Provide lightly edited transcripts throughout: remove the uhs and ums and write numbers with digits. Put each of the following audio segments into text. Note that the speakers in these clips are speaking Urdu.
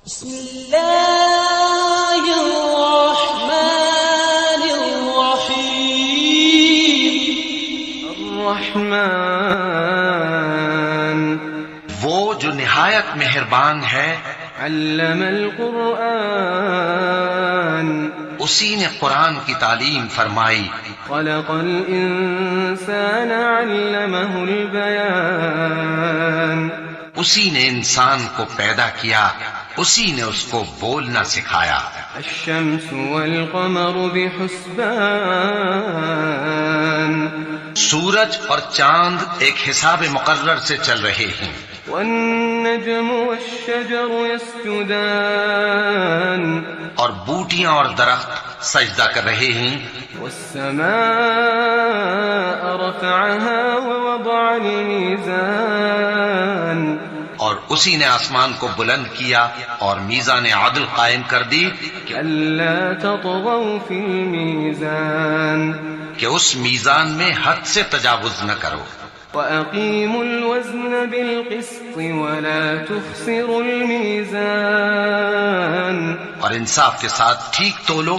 بسم اللہ الرحمن الرحیم۔ الرحمن، وہ جو نہایت مہربان ہے، علم القرآن، اسی نے قرآن کی تعلیم فرمائی، خلق الانسان علمہ البیان، اسی نے انسان کو پیدا کیا، اسی نے اس کو بولنا سکھایا۔ الشمس والقمر بحسبان، سورج اور چاند ایک حساب مقرر سے چل رہے ہیں، والنجم والشجر يسجدان، اور بوٹیاں اور درخت سجدہ کر رہے ہیں۔ والسماء رفعها ووضع الميزان، اور اسی نے آسمان کو بلند کیا اور میزان عدل قائم کر دی ألا تطغوا في الميزان، کہ اس میزان میں حد سے تجاوز نہ کرو، وأقيموا الوزن بالقسط ولا تخسروا الميزان، اور انصاف کے ساتھ ٹھیک تولو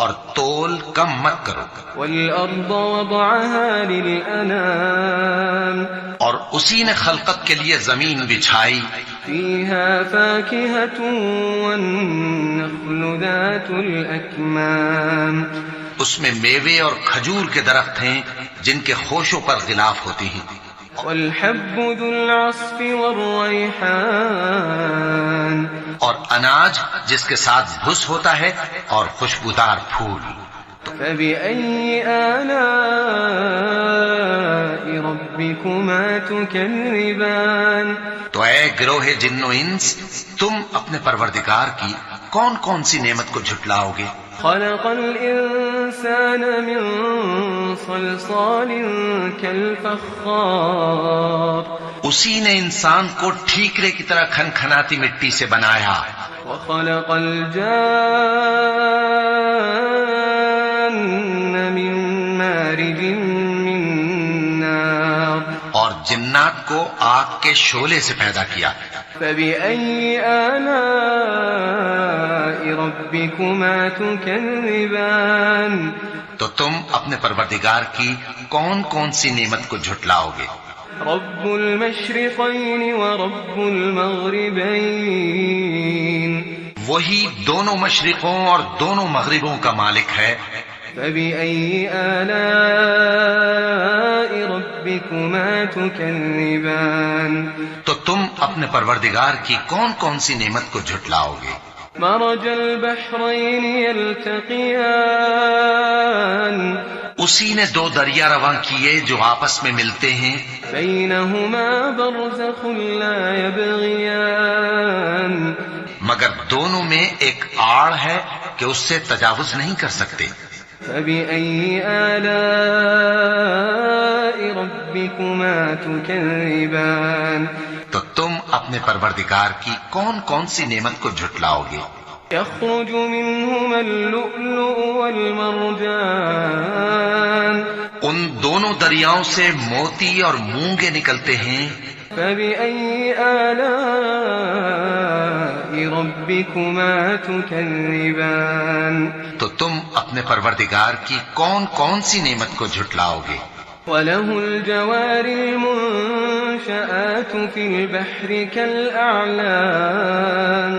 اور تول کم مت کرو۔ والأرض وضعها للأنام، اور اسی نے خلقت کے لیے زمین بچھائی، فيها فاكهة والنخل ذات الأكمام، اس میں میوے اور کھجور کے درخت ہیں جن کے خوشوں پر غلاف ہوتی ہیں، والحب ذو العصف والريحان، اور اناج جس کے ساتھ بھس ہوتا ہے اور خوشبودار پھول۔ فبأي آلاء ربكما تكذبان، تو اے گروہ جن و انس، تم اپنے پروردگار کی کون کون سی نعمت کو جھٹلاؤ گے؟ خلق الإنسان من صلصال كالفخار، اسی نے انسان کو ٹھیکرے کی طرح کھنکھناتی مٹی سے بنایا، وخلق الجان من مارج من نار، اور جنات کو آگ کے شعلے سے پیدا کیا۔ فبأي آلاء ربكما تكذبان، تو تم اپنے پروردگار کی کون کون سی نعمت کو جھٹلاؤ گے؟ رب المشرقين ورب المغربين، وہی دونوں مشرقوں اور دونوں مغربوں کا مالک ہے۔ فبأي آلاء ربكما تكذبان، تو تم اپنے پروردگار کی کون کون سی نعمت کو جھٹلاؤ گے؟ مرج البحرين يلتقيان، اسی نے دو دریا رواں کیے جو آپس میں ملتے ہیں، بينهما برزخ لا يبغيان، مگر دونوں میں ایک آڑ ہے کہ اس سے تجاوز نہیں کر سکتے۔ فبأي آلاء ربكما تكذبان، تو تم اپنے پروردگار کی کون کون سی نعمت کو جھٹلاؤ گے؟ يخرج منهما اللؤلؤ والمرجان، ان دونوں دریاؤں سے موتی اور مونگے نکلتے ہیں۔ فبأي آلاء ربكما تكذبان، تو تم اپنے پروردگار کی کون کون سی نعمت کو جھٹلاؤ گے؟ وله الجوار المنشآت في البحر كالأعلام،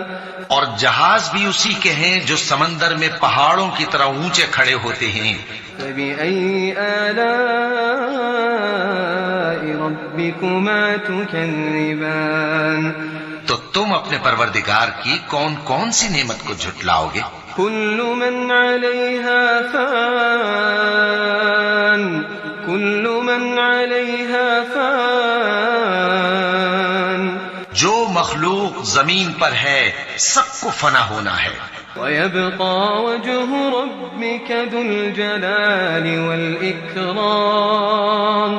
اور جہاز بھی اسی کے ہیں جو سمندر میں پہاڑوں کی طرح اونچے کھڑے ہوتے ہیں۔ فبأي آلاء ربكما تكذبان، تو تم اپنے پروردگار کی کون کون سی نعمت کو جھٹلاؤ گے؟ كل من عليها فان، كل من عليها فان، جو مخلوق زمین پر ہے سب کو فنا ہونا ہے، ويبقى وجه ربك ذو الجلال والإكرام،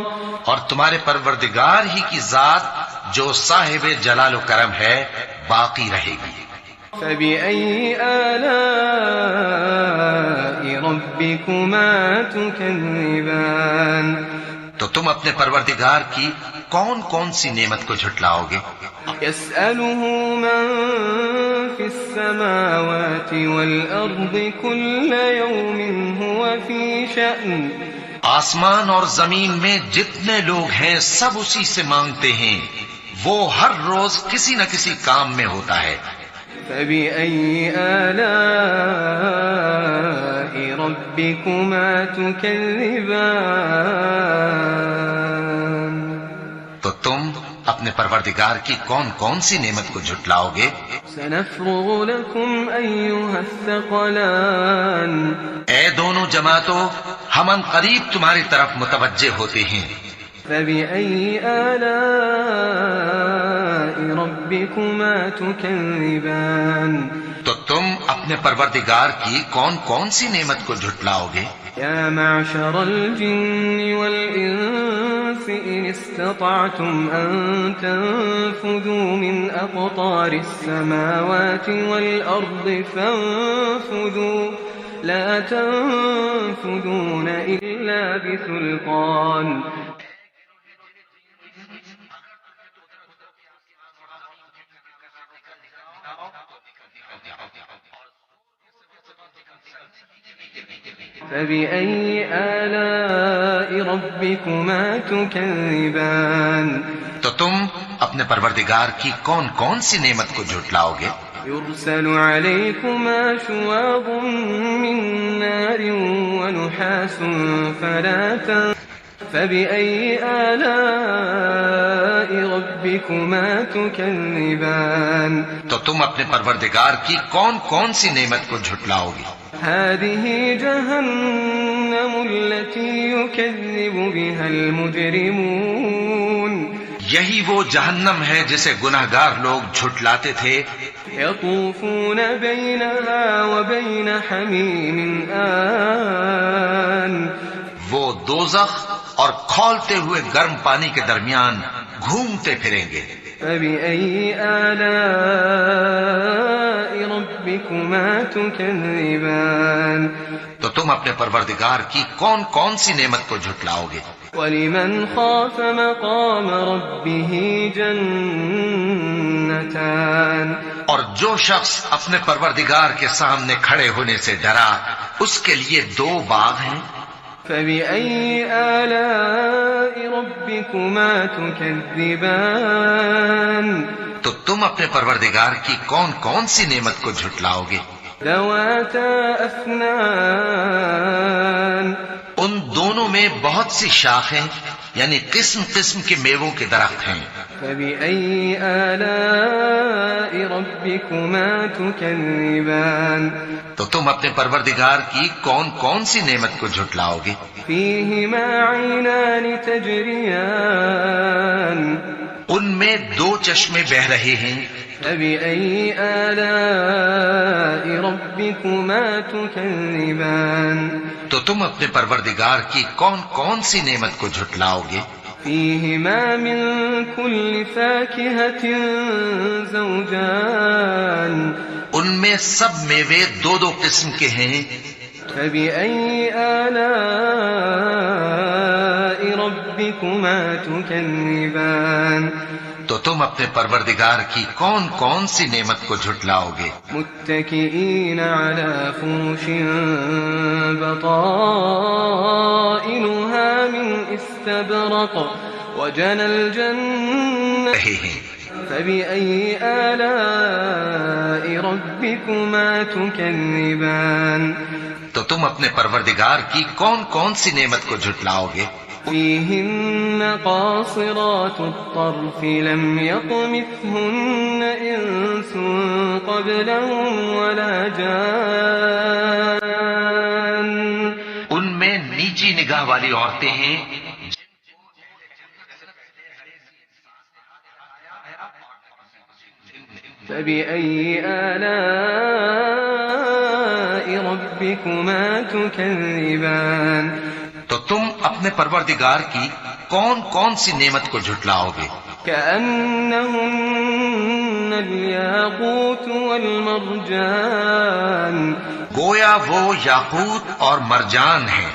اور تمہارے پروردگار ہی کی ذات جو صاحب جلال و کرم ہے باقی رہے گی۔ فبأي آلاء ربكما تكذبان، تو تم اپنے پروردگار کی کون کون سی نعمت کو جھٹلاؤ گے؟ يسأله من في في السماوات والأرض كل يوم هو في شأن آسمان اور زمین میں جتنے لوگ ہیں سب اسی سے مانگتے ہیں، وہ ہر روز کسی نہ کسی کام میں ہوتا ہے۔ فبأي آلاء ربكما تكذبان؟ تو تم اپنے پروردگار کی کون کون سی نعمت کو جھٹلاؤ گے؟ سنفرغ لكم أيها الثقلان اے دونوں جماعتوں، ہم ان قریب تمہاری طرف متوجہ ہوتے ہیں۔ فبأي آلاء ربكما تكذبان؟ تو تم اپنے پروردگار کی کون کون سی نعمت کو جھٹلاؤ گے؟ يا معشر الجن والإنس إن استطعتم أن تنفذوا من أقطار السماوات والأرض فانفذوا لا تنفذون إلا بسلطان فبأي آلاء ربكما تكذبان؟ تو تم اپنے پروردگار کی کون کون سی نعمت کو جھٹلاؤ گے؟ يرسل عليكما شواظ من نار ونحاس فبأي آلاء ربكما تكذبان؟ تو تم اپنے پروردگار کی کون کون سی نعمت کو جھٹلاؤ گے؟ هذه جهنم التي يكذب بها المجرمون یہی وہ جہنم ہے جسے گناہگار لوگ جھٹلاتے تھے۔ يطوفون بينها وبين حميم آن وہ دوزخ اور کھولتے ہوئے گرم پانی کے درمیان گھومتے پھریں گے۔ فبأي آلاء ربكما تكذبان؟ تو تم اپنے پروردگار کی کون کون سی نعمت کو جھٹلاؤ گے؟ ولمن خاف مقام ربه جنتان؟ اور جو شخص اپنے پروردگار کے سامنے کھڑے ہونے سے ڈرا اس کے لیے دو باغ ہیں۔ فبأي آلاء ربكما تكذبان؟ تو تم اپنے پروردگار کی کون کون سی نعمت کو جھٹلاؤ گے؟ ذواتا أفنان؟ ان دونوں میں بہت سی شاخیں یعنی قسم قسم کے میووں کے درخت ہیں۔ فبأي آلاء ربكما تكذبان؟ تو تم اپنے پروردگار کی کون کون سی نعمت کو جھٹلاؤ گے؟ فيهما عينان تجريان؟ ان میں دو چشمے بہ رہے ہیں۔ فبأي آلاء ربكما تكذبان؟ تو تم اپنے پروردگار کی کون کون سی نعمت کو جھٹلاؤ گے؟ فيهما من كل فاكهة زوجان؟ ان میں سب میوے دو دو قسم کے ہیں۔ فبأي آلاء ربكما تكذبان؟ تو تم اپنے پروردگار کی کون کون سی نعمت کو جھٹلاؤ گے؟ متكئين على فرش بطائنها من استبرق وجنى الجنة رہے ہیں۔ فبأي آلاء ربكما تكذبان؟ تو تم اپنے پروردگار کی کون کون سی نعمت کو جھٹلاؤ گے؟ فيهن قاصرات الطرف لم يطمثهن إنس قبلهم ولا جان؟ ان میں نیچی نگاہ والی عورتیں ہیں۔ فبأي آلاء ربكما تكذبان؟ تو تم اپنے پروردگار کی کون کون سی نعمت کو جھٹلاؤ گے؟ كأنهن الياقوت والمرجان؟ گویا وہ یاقوت اور مرجان ہیں۔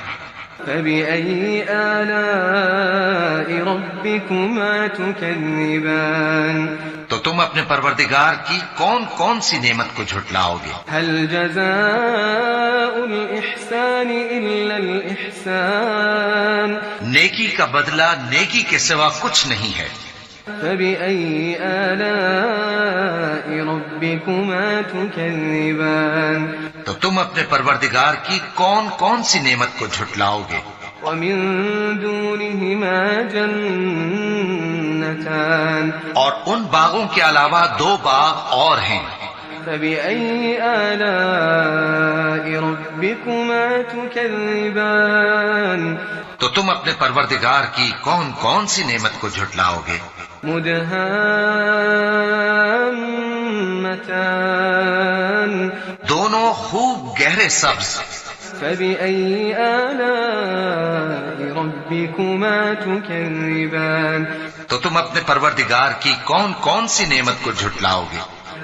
فبأي آلاء ربكما تكذبان تو تم اپنے پروردگار کی کون کون سی نعمت کو جھٹلاؤ گے؟ هل جزاء الإحسان إلا الإحسان نیکی کا بدلہ نیکی کے سوا کچھ نہیں ہے۔ فبأي آلاء ربكما تكذبان تو تم اپنے پروردگار کی کون کون سی نعمت کو جھٹلاؤ گے؟ ومن دونهما جنتان اور ان باغوں کے علاوہ دو باغ اور ہیں۔ فبأي آلاء ربكما تكذبان تو تم اپنے پروردگار کی کون کون سی نعمت کو جھٹلاؤ گے؟ مدهامتان دونوں خوب گہرے سبز۔ فبأي آلاء ربكما تكذبان تو تم اپنے پروردگار کی کون کون سی نعمت کو جھٹلاؤ گے؟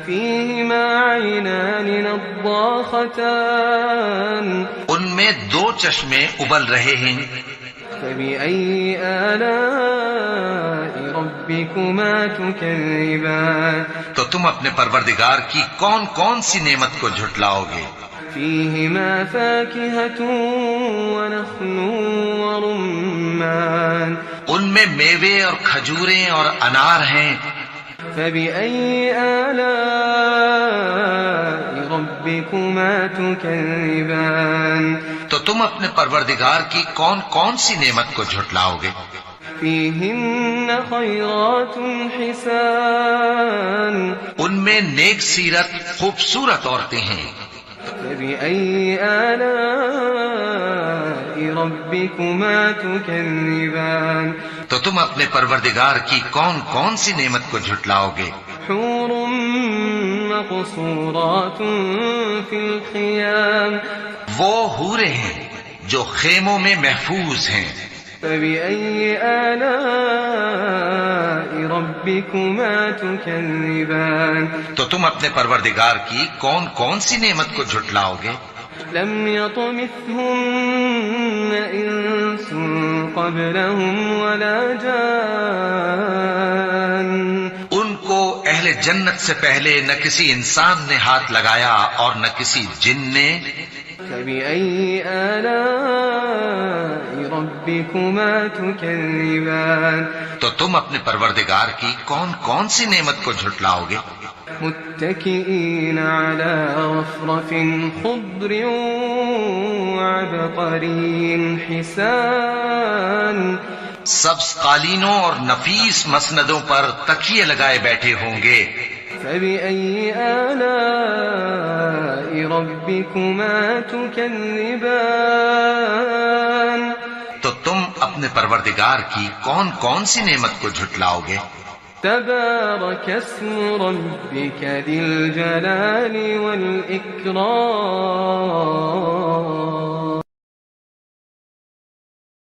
فيهما عينان نضاختان ان میں دو چشمے ابل رہے ہیں۔ فبأي آلاء ربكما تكذبان تو تم اپنے پروردگار کی کون کون سی نعمت کو جھٹلاؤ گے؟ فيهما فاكهة ونخل ورمان ان میں میوے اور کھجوریں اور انار ہیں۔ فبأي آلاء ربكما تكذبان تو تم اپنے پروردگار کی کون کون سی نعمت کو جھٹلاؤ گے؟ فيهن خيرات حسان ان میں نیک سیرت خوبصورت عورتیں ہیں۔ فبأي آلاء ربكما تكذبان تو تم اپنے پروردگار کی کون کون سی نعمت کو جھٹلاؤ گے؟ حور مقصورات في الخيام وہ حوریں ہیں جو خیموں میں محفوظ ہیں۔ فبأي آلاء ربكما تكذبان تو تم اپنے پروردگار کی کون کون سی نعمت کو جھٹلاؤ گے؟ لم يطمثهن إنس قبلهم ولا جان ان کو اہل جنت سے پہلے نہ کسی انسان نے ہاتھ لگایا اور نہ کسی جن نے۔ فبأي آلاء ربكما تكذبان تو تم اپنے پروردگار کی کون کون سی نعمت کو جھٹلاؤ گے؟ متكئين على رفرف خضر وعبقري حسان سبز قالینوں اور نفیس مسندوں پر تکیے لگائے بیٹھے ہوں گے۔ فبأي آلاء ربكما تكذبان تو تم اپنے پروردگار کی کون کون سی نعمت کو جھٹلاؤ گے؟ تبارك اسم ربك ذي الجلال والإكرام